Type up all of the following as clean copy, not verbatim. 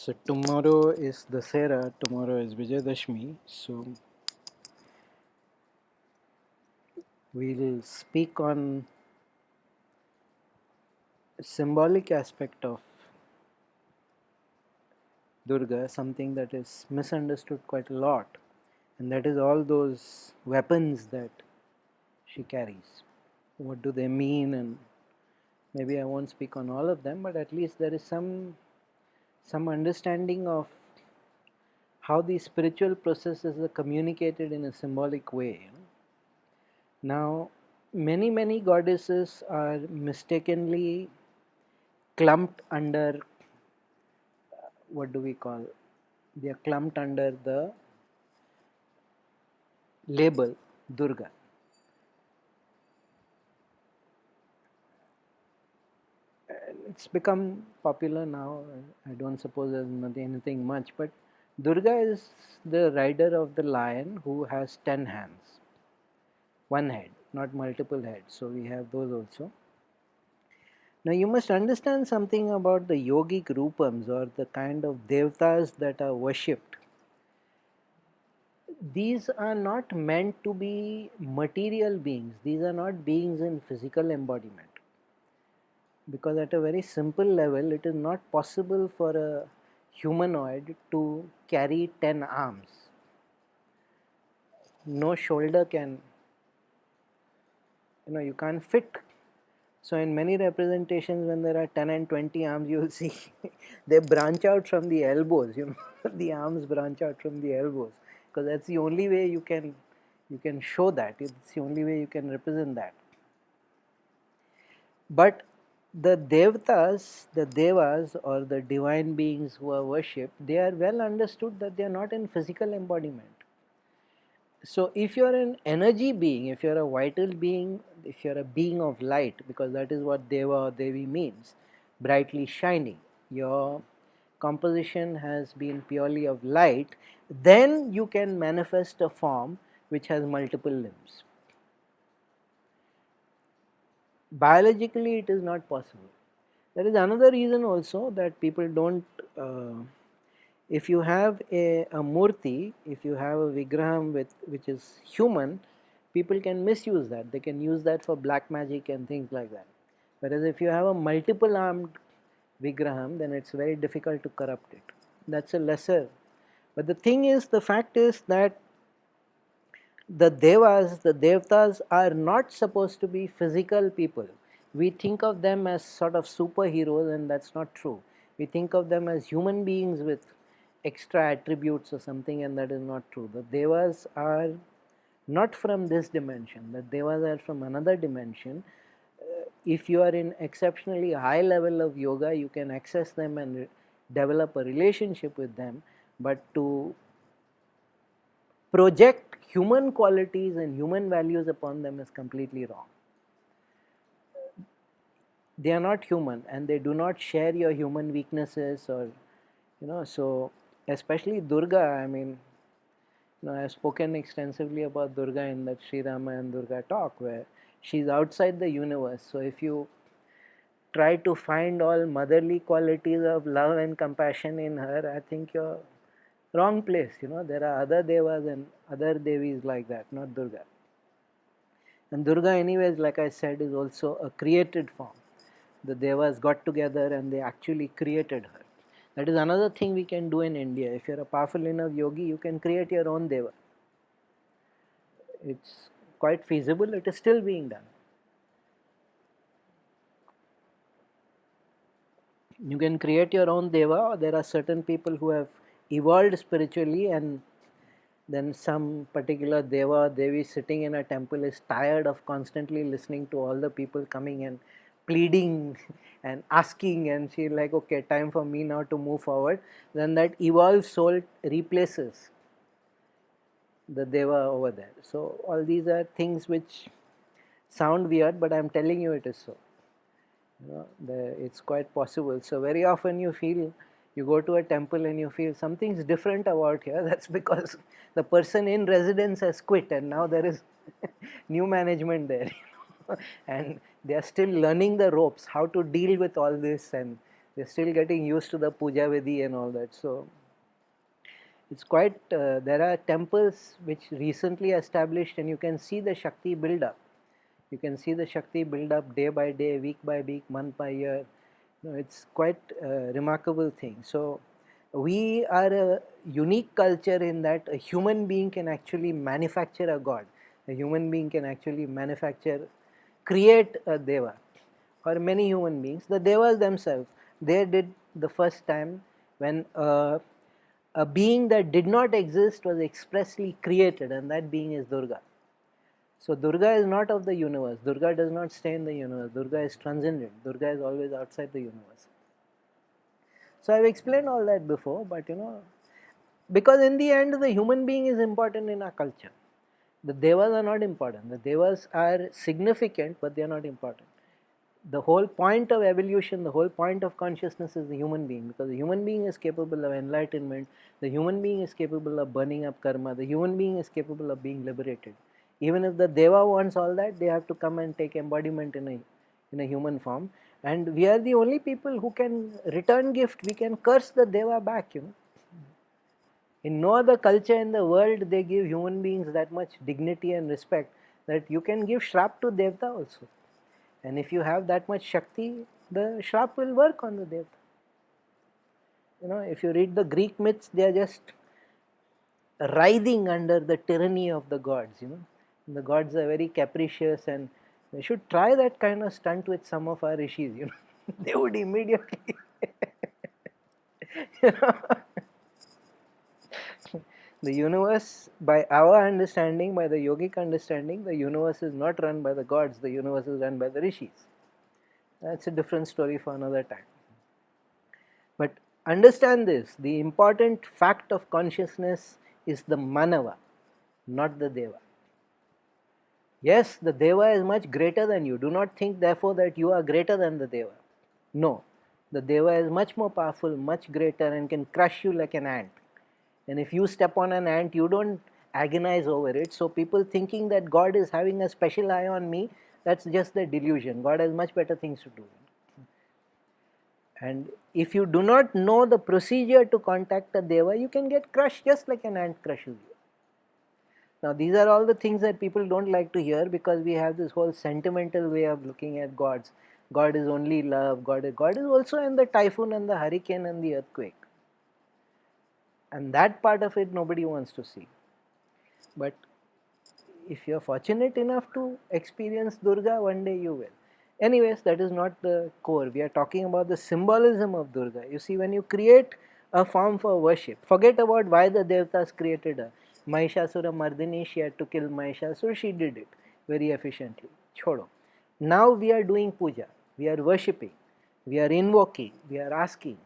So tomorrow is Dasera, tomorrow is Vijayadashmi. So we'll speak on a symbolic aspect of Durga, something that is misunderstood quite a lot, and that is all those weapons that she carries. What do they mean? And maybe I won't speak on all of them, but at least there is some understanding of how these spiritual processes are communicated in a symbolic way. Now, many goddesses are mistakenly clumped under, what do we call? They are clumped under the label Durga. It's become popular now. I don't suppose there's anything much, but Durga is the rider of the lion who has 10 hands, one head, not multiple heads. So we have those also. Now you must understand something about the yogic rupams, or the kind of devtas that are worshipped. These are not meant to be material beings. These are not beings in physical embodiment. Because at a very simple level, it is not possible for a humanoid to carry 10 arms. No shoulder can, you can't fit. So in many representations, when there are 10 and 20 arms, you will see they branch out from the elbows, the arms branch out from the elbows, because that's the only way you can show that. It's the only way you can represent that. But the devtas, the devas, or the divine beings who are worshipped, they are well understood that they are not in physical embodiment. So if you are an energy being, if you are a vital being, if you are a being of light, because that is what Deva or Devi means, brightly shining, your composition has been purely of light, then you can manifest a form which has multiple limbs. Biologically, it is not possible. There is another reason also that people don't. If you have a murti, if you have a vigraham which is human, people can misuse that. They can use that for black magic and things like that. Whereas if you have a multiple armed vigraham, then it's very difficult to corrupt it. That's a lesser. But the thing is, the fact is that the devas, the devtas are not supposed to be physical people. We think of them as sort of superheroes, and that's not true. We think of them as human beings with extra attributes or something, and that is not true. The devas are not from this dimension. The devas are from another dimension. If you are in exceptionally high level of yoga, you can access them and develop a relationship with them, but to project human qualities and human values upon them is completely wrong. They are not human, and they do not share your human weaknesses, or so especially Durga. I mean, I have spoken extensively about Durga in that Sri Rama and Durga talk, where she's outside the universe. So if you try to find all motherly qualities of love and compassion in her, I think you're wrong place. There are other devas and other devis like that, not Durga. And Durga, anyways, like I said, is also a created form. The devas got together and they actually created her. That is another thing we can do in India. If you're a powerful enough yogi, you can create your own deva. It's quite feasible. It is still being done. You can create your own deva. There are certain people who have evolved spiritually, and then some particular deva or devi sitting in a temple is tired of constantly listening to all the people coming and pleading and asking, and she's like, okay, time for me now to move forward. Then that evolved soul replaces the deva over there. So all these are things which sound weird, but I'm telling you it is so. It's quite possible. So very often you feel, you go to a temple and you feel something's different about here. That's because the person in residence has quit, and now there is new management there. And they are still learning the ropes, how to deal with all this, and They're still getting used to the puja vidhi and all that. So it's quite, there are temples which recently established, and you can see the Shakti build up. You can see the Shakti build up day by day, week by week, month by year. It's quite a remarkable thing. So we are a unique culture in that a human being can actually manufacture a god. A human being can actually create a deva, or many human beings. The devas themselves, they did the first time when a being that did not exist was expressly created, and that being is Durga. So Durga is not of the universe. Durga does not stay in the universe. Durga is transcendent. Durga is always outside the universe. So I've explained all that before, but because in the end the human being is important in our culture. The devas are not important. The devas are significant, but they are not important. The whole point of evolution, the whole point of consciousness is the human being, because the human being is capable of enlightenment, the human being is capable of burning up karma, the human being is capable of being liberated. Even if the deva wants all that, they have to come and take embodiment in a human form. And we are the only people who can return gift. We can curse the deva back, In no other culture in the world they give human beings that much dignity and respect that you can give shrap to devta also. And if you have that much Shakti, the shrap will work on the devta. If you read the Greek myths, they are just writhing under the tyranny of the gods, The gods are very capricious, and we should try that kind of stunt with some of our rishis, They would immediately, you know. The universe, by our understanding, by the yogic understanding, the universe is not run by the gods, the universe is run by the rishis. That's a different story for another time. But understand this, the important fact of consciousness is the manava, not the deva. Yes, the deva is much greater than you. Do not think therefore that you are greater than the deva. No, the deva is much more powerful, much greater, and can crush you like an ant. And if you step on an ant, you don't agonize over it. So people thinking that God is having a special eye on me, that's just the delusion. God has much better things to do. And if you do not know the procedure to contact a deva, you can get crushed just like an ant crushes you. Now these are all the things that people don't like to hear, because we have this whole sentimental way of looking at gods. God is only love. God is also in the typhoon and the hurricane and the earthquake. And that part of it nobody wants to see. But if you are fortunate enough to experience Durga, one day you will. Anyways, that is not the core. We are talking about the symbolism of Durga. You see, when you create a form for worship, forget about why the Devatas created her. Mahishasura Mardini, she had to kill Mahishasura, she did it very efficiently. Chodo. Now we are doing puja. We are worshipping. We are invoking. We are asking.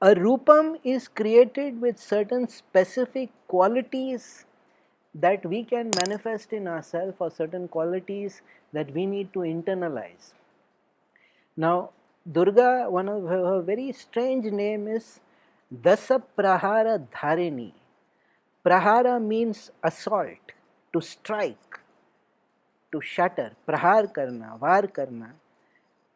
A rupam is created with certain specific qualities that we can manifest in ourselves, or certain qualities that we need to internalize. Now, Durga, one of her very strange name is Dasapraharadhini. Prahara means assault, to strike, to shatter. Prahar karna, var karna.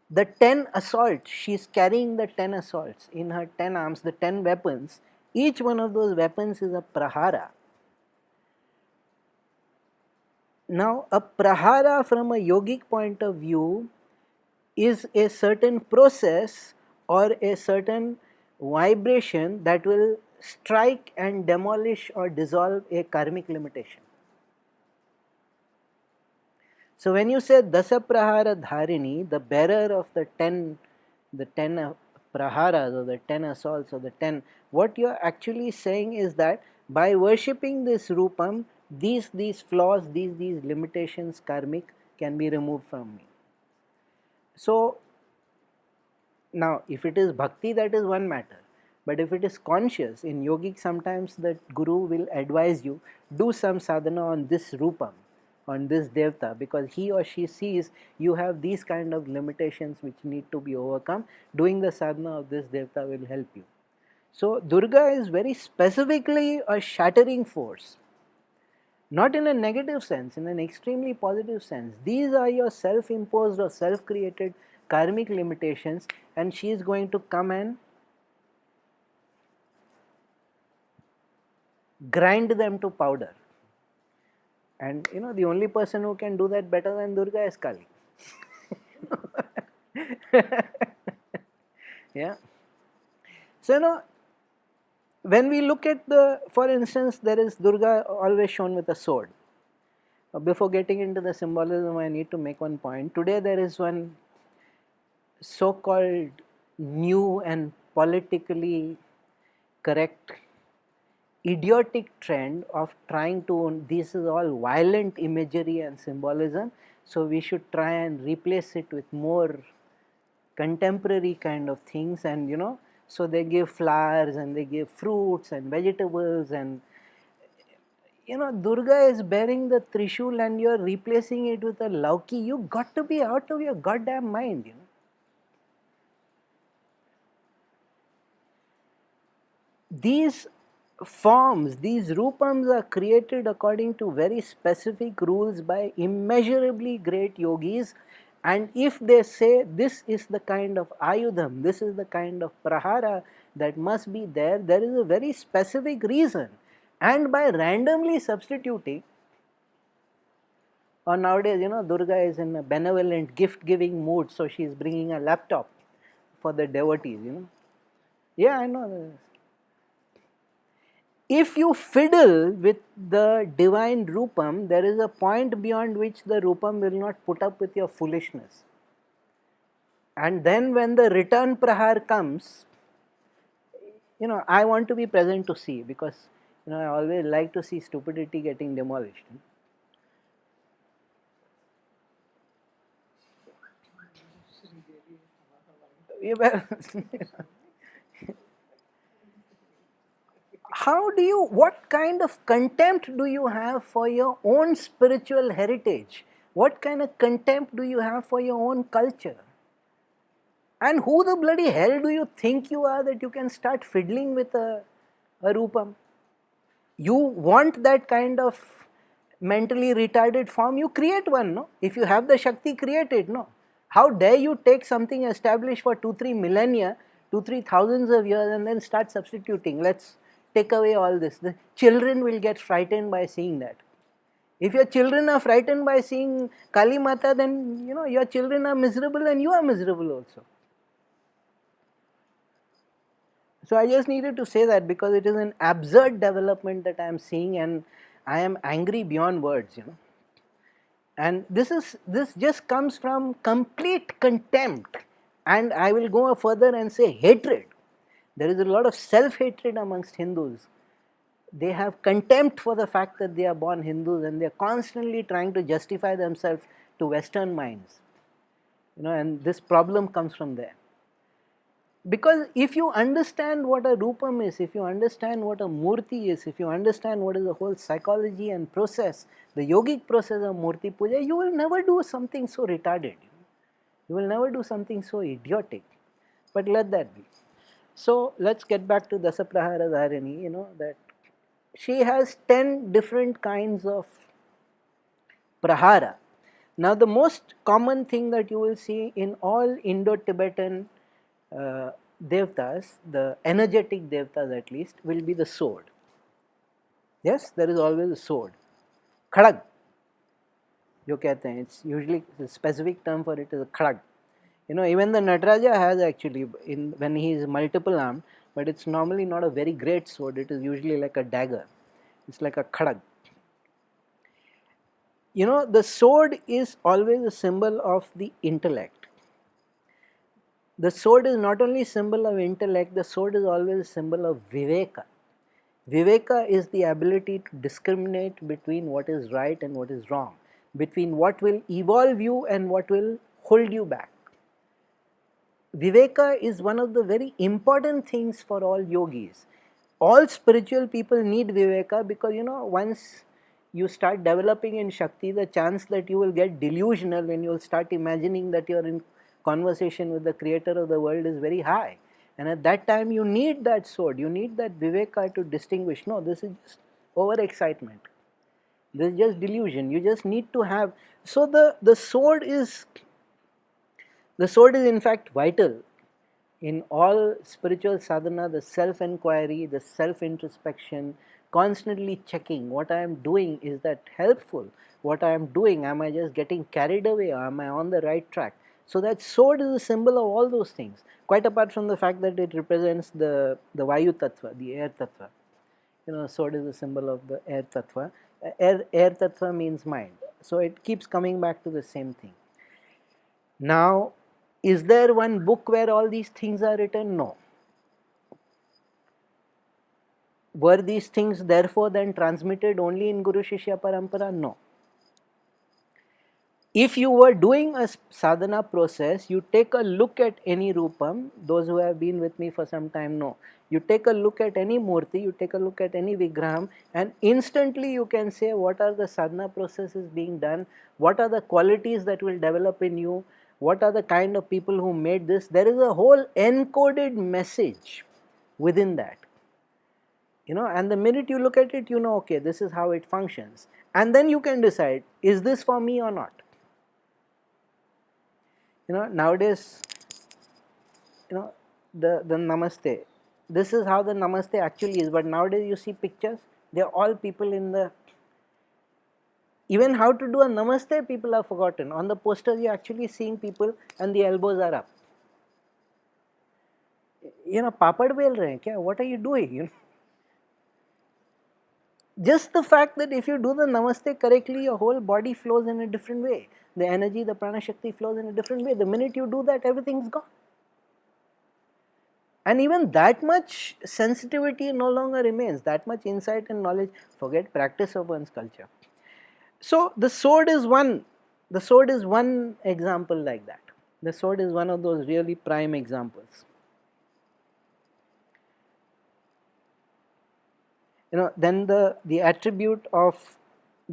The 10 assaults, she is carrying the 10 assaults in her 10 arms, the 10 weapons. Each one of those weapons is a prahara. Now, a prahara from a yogic point of view is a certain process or a certain vibration that will strike and demolish or dissolve a karmic limitation. So when you say Dasapraharadhini, the bearer of the 10 praharas or the 10 assaults or the 10, what you are actually saying is that by worshipping this rupam, these flaws, these limitations karmic can be removed from me. So now if it is bhakti, that is one matter. But if it is conscious, in yogic sometimes the guru will advise you, do some sadhana on this rupam, on this devta, because he or she sees you have these kind of limitations which need to be overcome. Doing the sadhana of this devta will help you. So Durga is very specifically a shattering force, not in a negative sense, in an extremely positive sense. These are your self-imposed or self-created karmic limitations, and she is going to come and grind them to powder. And the only person who can do that better than Durga is Kali. Yeah. So when we look at for instance, there is Durga always shown with a sword. Before getting into the symbolism, I need to make one point. Today there is one so-called new and politically correct idiotic trend of trying to, this is all violent imagery and symbolism, so we should try and replace it with more contemporary kind of things. And so they give flowers and they give fruits and vegetables, and Durga is bearing the Trishul and you are replacing it with a lauki. You got to be out of your goddamn mind. These forms, these rupams are created according to very specific rules by immeasurably great yogis, and if they say this is the kind of ayudham, this is the kind of prahara that must be there, there is a very specific reason. And by randomly substituting, or nowadays Durga is in a benevolent gift giving mood, so she is bringing a laptop for the devotees. Yeah, I know. If you fiddle with the divine Rupam, there is a point beyond which the Rupam will not put up with your foolishness. And then when the return prahar comes, I want to be present to see, because I always like to see stupidity getting demolished. What kind of contempt do you have for your own spiritual heritage? What kind of contempt do you have for your own culture? And who the bloody hell do you think you are that you can start fiddling with a rupam? You want that kind of mentally retarded form, you create one, no? If you have the Shakti, create it, no? How dare you take something established for 2-3 millennia, 2-3 thousands of years, and then start substituting? Let's take away all this. The children will get frightened by seeing that. If your children are frightened by seeing Kali Mata, then your children are miserable and you are miserable also. So I just needed to say that, because it is an absurd development that I am seeing, and I am angry beyond words. And this just comes from complete contempt, and I will go further and say hatred. There is a lot of self-hatred amongst Hindus. They have contempt for the fact that they are born Hindus, and they are constantly trying to justify themselves to Western minds. And this problem comes from there. Because if you understand what a rupam is, if you understand what a murti is, if you understand what is the whole psychology and process, the yogic process of murti puja, you will never do something so retarded. You will never do something so idiotic. But let that be. So let's get back to Dasapraharadhini, that she has 10 different kinds of prahara. Now the most common thing that you will see in all Indo-Tibetan devtas, the energetic devtas at least, will be the sword. Yes, there is always a sword. Khadag, jo kehte hain, it's usually the specific term for it is a khadag. Even the Nataraja has actually, when he is multiple armed, but it's normally not a very great sword, it is usually like a dagger. It's like a khadag. The sword is always a symbol of the intellect. The sword is not only a symbol of intellect, the sword is always a symbol of viveka. Viveka is the ability to discriminate between what is right and what is wrong, between what will evolve you and what will hold you back. Viveka is one of the very important things for all yogis. All spiritual people need viveka, because once you start developing in Shakti, the chance that you will get delusional when you will start imagining that you are in conversation with the creator of the world is very high. And at that time you need that sword, you need that viveka to distinguish, no, this is just overexcitement, this is just delusion, you just need to have. So the sword is The sword is in fact vital in all spiritual sadhana, the self-inquiry, the self-introspection, constantly checking what I am doing, is that helpful? What I am doing, am I just getting carried away, or am I on the right track? So that sword is a symbol of all those things, quite apart from the fact that it represents the Vayu Tattva, the air Tattva. Sword is a symbol of the air Tattva. Air Tattva means mind. So it keeps coming back to the same thing. Now, is there one book where all these things are written? No. Were these things therefore then transmitted only in Guru Shishya Parampara? No. If you were doing a sadhana process, you take a look at any Rupam, those who have been with me for some time know. You take a look at any Murti, you take a look at any Vigraham, and instantly you can say what are the sadhana processes being done, what are the qualities that will develop in you, what are the kind of people who made this. There is a whole encoded message within that. And the minute you look at it, okay, this is how it functions. And then you can decide, is this for me or not? Nowadays, the namaste, this is how the namaste actually is, but nowadays you see pictures, they are all people in the, even how to do a namaste people have forgotten. On the posters you are actually seeing people and the elbows are up. Papad bel rahe hain kya? What are you doing? Just the fact that if you do the namaste correctly, your whole body flows in a different way. The energy, the prana shakti flows in a different way. The minute you do that, everything's gone. And even that much sensitivity no longer remains, that much insight and knowledge, forget practice of one's culture. So the sword is one example like that. The sword is one of those really prime examples. Then the attribute of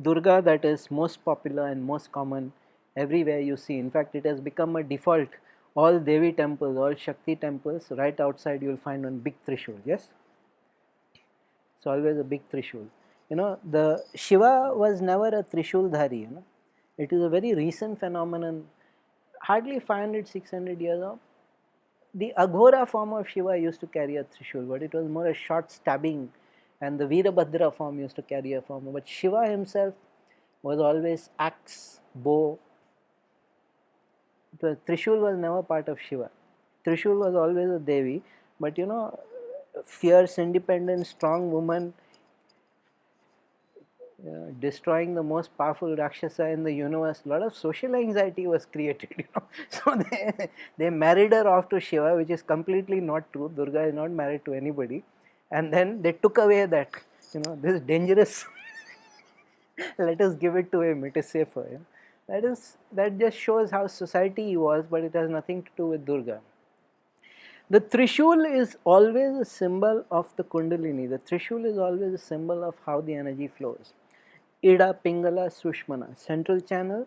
Durga that is most popular and most common everywhere you see, in fact it has become a default. All Devi temples, all Shakti temples, right outside you will find one big Trishul, yes? It's always a big Trishul. The Shiva was never a Trishul dhari, It is a very recent phenomenon, hardly 500, 600 years old. The Aghora form of Shiva used to carry a Trishul, but it was more a short stabbing, and the Veerabhadra form used to carry a form. But Shiva himself was always axe, bow. Trishul was never part of Shiva. Trishul was always a Devi, but fierce, independent, strong woman, destroying the most powerful Rakshasa in the universe. A lot of social anxiety was created, So they married her off to Shiva, which is completely not true. Durga is not married to anybody. And then they took away that, this is dangerous. Let us give it to him, it is safer. That just shows how society was, but it has nothing to do with Durga. The Trishul is always a symbol of the Kundalini. The Trishul is always a symbol of how the energy flows. Ida, Pingala, Sushmana, central channel,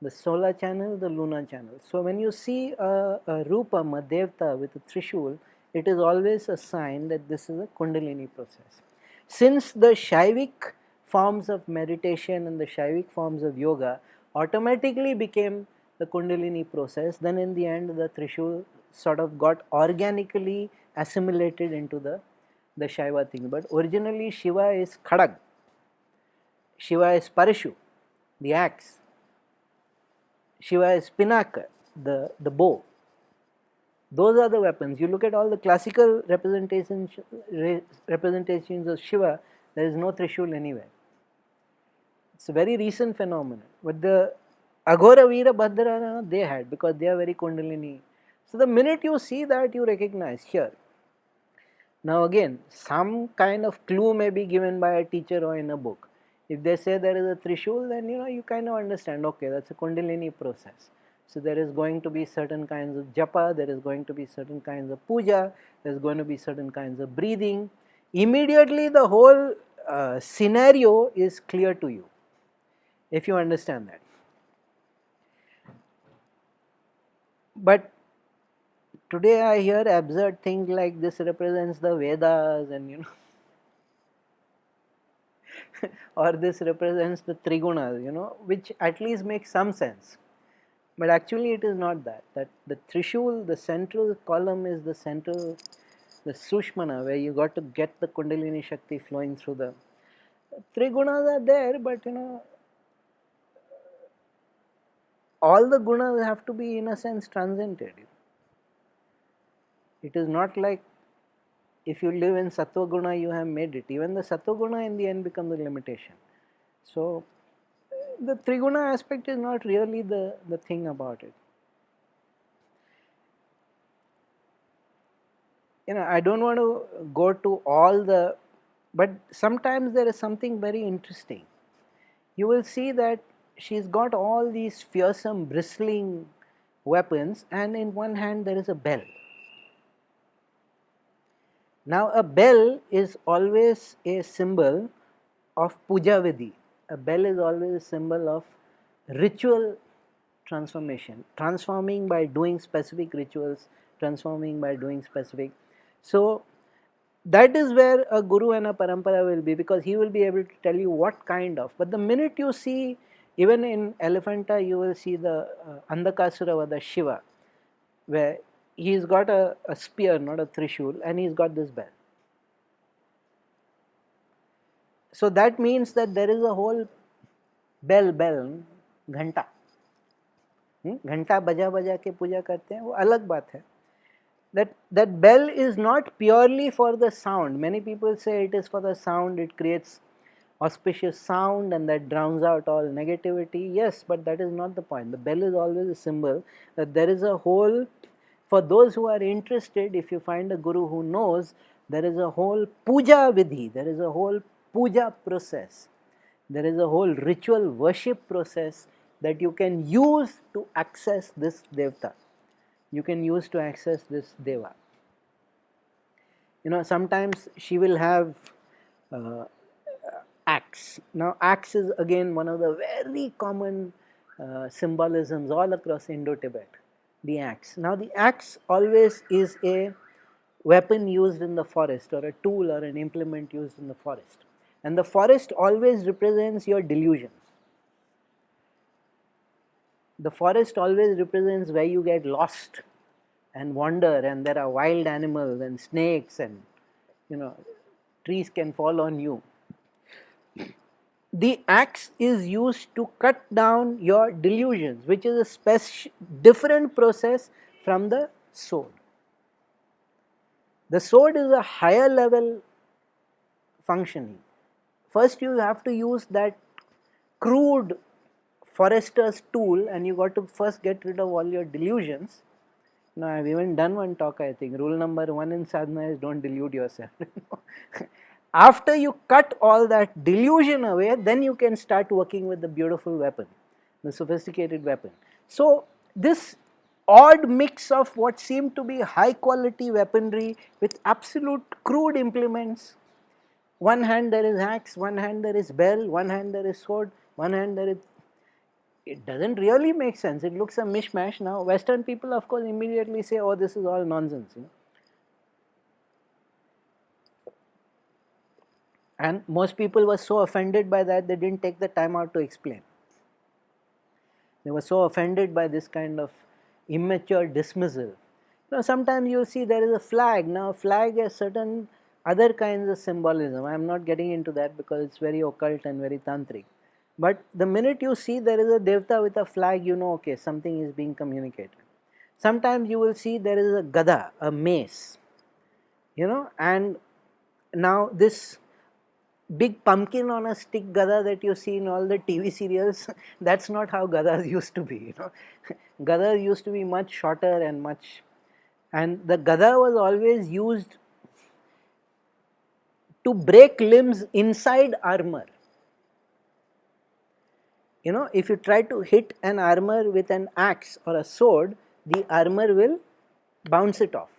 the solar channel, the lunar channel. So when you see a Rupam, a Devta with a Trishul, it is always a sign that this is a Kundalini process. Since the Shaivik forms of meditation and the Shaivik forms of yoga automatically became the Kundalini process, then in the end the Trishul sort of got organically assimilated into the Shaiva thing. But originally Shiva is Khadag, Shiva is Parashu, the axe, Shiva is Pinaka, the bow. Those are the weapons. You look at all the classical representations of Shiva, there is no Trishul anywhere. It's a very recent phenomenon. But the Aghora Veerabhadra they had, because they are very Kundalini. So the minute you see that, you recognize here. Now again, some kind of clue may be given by a teacher or in a book. If they say there is a Trishul, then you kind of understand, okay, that's a Kundalini process. So there is going to be certain kinds of japa, there is going to be certain kinds of puja, there is going to be certain kinds of breathing. Immediately the whole scenario is clear to you, if you understand that. But today I hear absurd things like this represents the Vedas and or this represents the Trigunas, which at least makes some sense. But actually it is not that. That the Trishul, the central column is the central, the Sushmana, where you got to get the Kundalini Shakti flowing through the three gunas are there, but all the gunas have to be in a sense transcended. It is not like if you live in Sattva Guna you have made it. Even the Sattva Guna in the end becomes a limitation. So the Triguna aspect is not really the thing about it. I don't want to go to all the, but sometimes there is something very interesting. You will see that she's got all these fearsome bristling weapons, and in one hand there is a bell. Now a bell is always a symbol of puja vidhi. A bell is always a symbol of ritual transformation, transforming by doing specific rituals, transforming by doing specific. So that is where a guru and a parampara will be, because he will be able to tell you what kind of. But the minute you see, even in Elephanta, you will see the Andhakasura or the Shiva, where he's got a spear, not a trishul, and he's got this bell. So that means that there is a whole bell, घंटा, घंटा बजा बजा के पूजा करते हैं, वो अलग बात है. That bell is not purely for the sound. Many people say it is for the sound, it creates auspicious sound and that drowns out all negativity. Yes, but that is not the point. The bell is always a symbol that there is a whole, for those who are interested, if you find a guru who knows, there is a whole puja vidhi, there is a whole puja process, there is a whole ritual worship process that you can use to access this devta. You can use to access this deva. Sometimes she will have axe. Now axe is again one of the very common symbolisms all across Indo-Tibet, the axe. Now the axe always is a weapon used in the forest, or a tool or an implement used in the forest. And the forest always represents your delusions. The forest always represents where you get lost and wander, and there are wild animals and snakes, and trees can fall on you. The axe is used to cut down your delusions, which is a different process from the sword. The sword is a higher level functioning. First you have to use that crude forester's tool, and you got to first get rid of all your delusions. I've even done one talk, I think. Rule number 1 in sadhana is don't delude yourself. After you cut all that delusion away, then you can start working with the beautiful weapon, the sophisticated weapon. So this odd mix of what seemed to be high quality weaponry with absolute crude implements. One hand there is axe, one hand there is bell, one hand there is sword, one hand there is... It doesn't really make sense. It looks a mishmash. Now Western people of course immediately say, oh, this is all nonsense. And most people were so offended by that they didn't take the time out to explain. They were so offended by this kind of immature dismissal. Sometimes you see there is a flag. Now flag has certain other kinds of symbolism. I am not getting into that because it's very occult and very tantric. But the minute you see there is a devta with a flag, okay, something is being communicated. Sometimes you will see there is a gada, a mace, and now this big pumpkin on a stick gada that you see in all the TV serials, that's not how gadas used to be. Gadas used to be much shorter and the gada was always used to break limbs inside armor. If you try to hit an armor with an axe or a sword, the armor will bounce it off.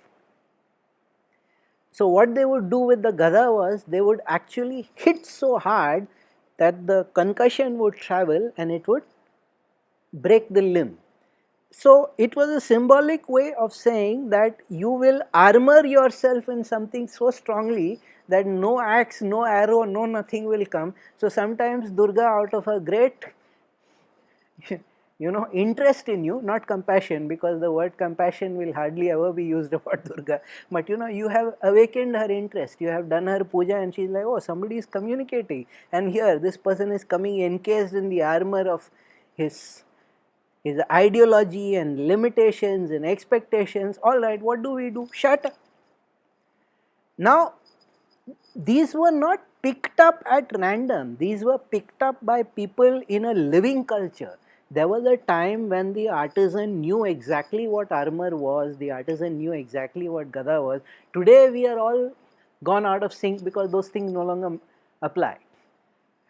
So what they would do with the gada was they would actually hit so hard that the concussion would travel and it would break the limb. So it was a symbolic way of saying that you will armor yourself in something so strongly that no axe, no arrow, no nothing will come. So sometimes Durga, out of her great interest in you, not compassion, because the word compassion will hardly ever be used about Durga. But you have awakened her interest. You have done her puja, and she's like, oh, somebody is communicating. And here, this person is coming encased in the armor of his ideology and limitations and expectations. All right, what do we do? Shut up. Now, these were not picked up at random. These were picked up by people in a living culture. There was a time when the artisan knew exactly what armor was, the artisan knew exactly what gada was. Today we are all gone out of sync because those things no longer apply.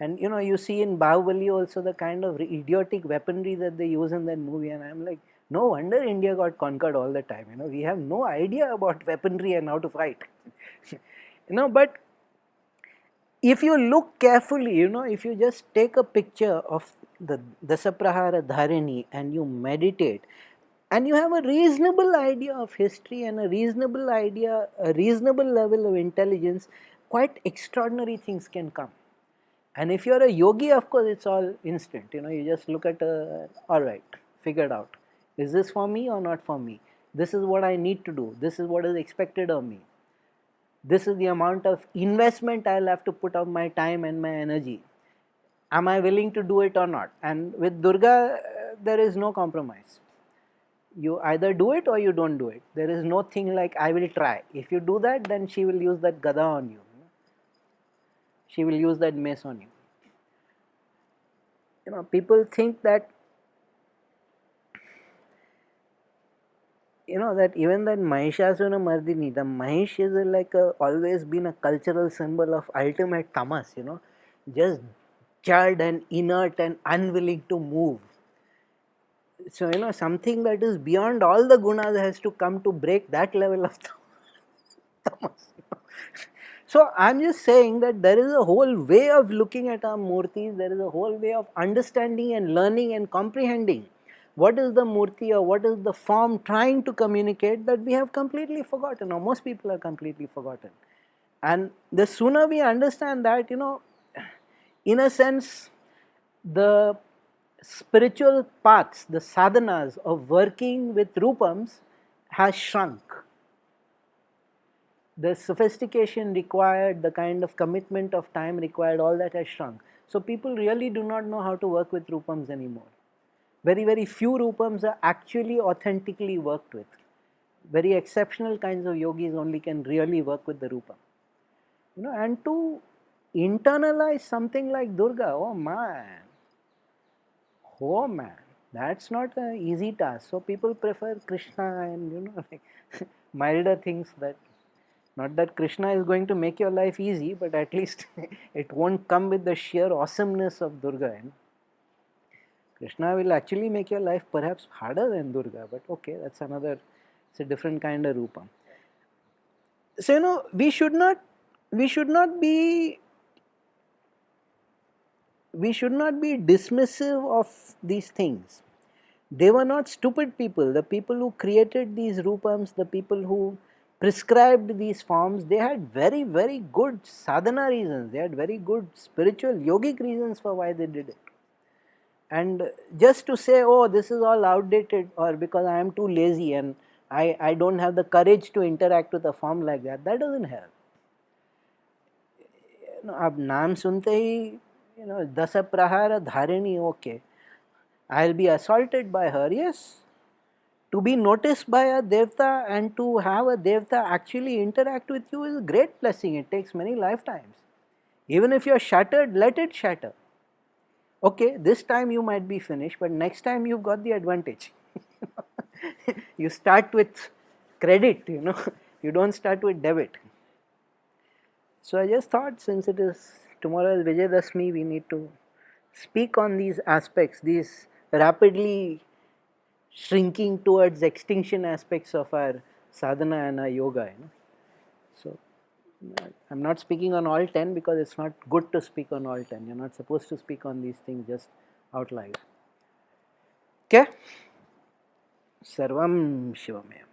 And you see in Bahubali also the kind of idiotic weaponry that they use in that movie, and I'm like, no wonder India got conquered all the time. We have no idea about weaponry and how to fight. But if you look carefully, if you just take a picture of the Dasapraharadhini and you meditate, and you have a reasonable idea of history and a reasonable level of intelligence, quite extraordinary things can come. And if you're a yogi, of course, it's all instant. You just look at, all right, figured out. Is this for me or not for me? This is what I need to do. This is what is expected of me. This is the amount of investment I'll have to put of my time and my energy. Am I willing to do it or not? And with Durga, there is no compromise. You either do it or you don't do it. There is no thing like, I will try. If you do that, then she will use that gada on you. She will use that mace on you. People think that that even that Mahishasura Mardini, the Mahish is always been a cultural symbol of ultimate tamas, just jarred and inert and unwilling to move. So, something that is beyond all the gunas has to come to break that level of tamas. So, I'm just saying that there is a whole way of looking at our murtis, there is a whole way of understanding and learning and comprehending what is the murti or what is the form trying to communicate that we have completely forgotten, or most people are completely forgotten. And the sooner we understand that, in a sense, the spiritual paths, the sadhanas of working with rupams has shrunk. The sophistication required, the kind of commitment of time required, all that has shrunk. So people really do not know how to work with rupams anymore. Very, very few rupams are actually authentically worked with. Very exceptional kinds of yogis only can really work with the rupa. And to internalize something like Durga, oh man, that's not an easy task. So people prefer Krishna and milder things. That not that Krishna is going to make your life easy, but at least it won't come with the sheer awesomeness of Durga. Krishna will actually make your life perhaps harder than Durga, but okay, it's a different kind of rupa. So we should not be dismissive of these things. They were not stupid people. The people who created these rupams, the people who prescribed these forms, they had very, very good sadhana reasons. They had very good spiritual yogic reasons for why they did it. And just to say, oh, this is all outdated, or because I am too lazy and I don't have the courage to interact with a form like that doesn't help. अब नाम सुनते ही Dasapraharadhini, okay, I'll be assaulted by her, yes. To be noticed by a devta and to have a devta actually interact with you is a great blessing. It takes many lifetimes. Even if you're shattered, let it shatter. Okay, this time you might be finished, but next time you've got the advantage. You start with credit, you don't start with debit. So I just thought, since it is tomorrow is Vijayadashmi, we need to speak on these aspects, these rapidly shrinking towards extinction aspects of our sadhana and our yoga. So I'm not speaking on all 10 because it's not good to speak on all 10. You're not supposed to speak on these things just out loud. Okay? Sarvam Shivamaya.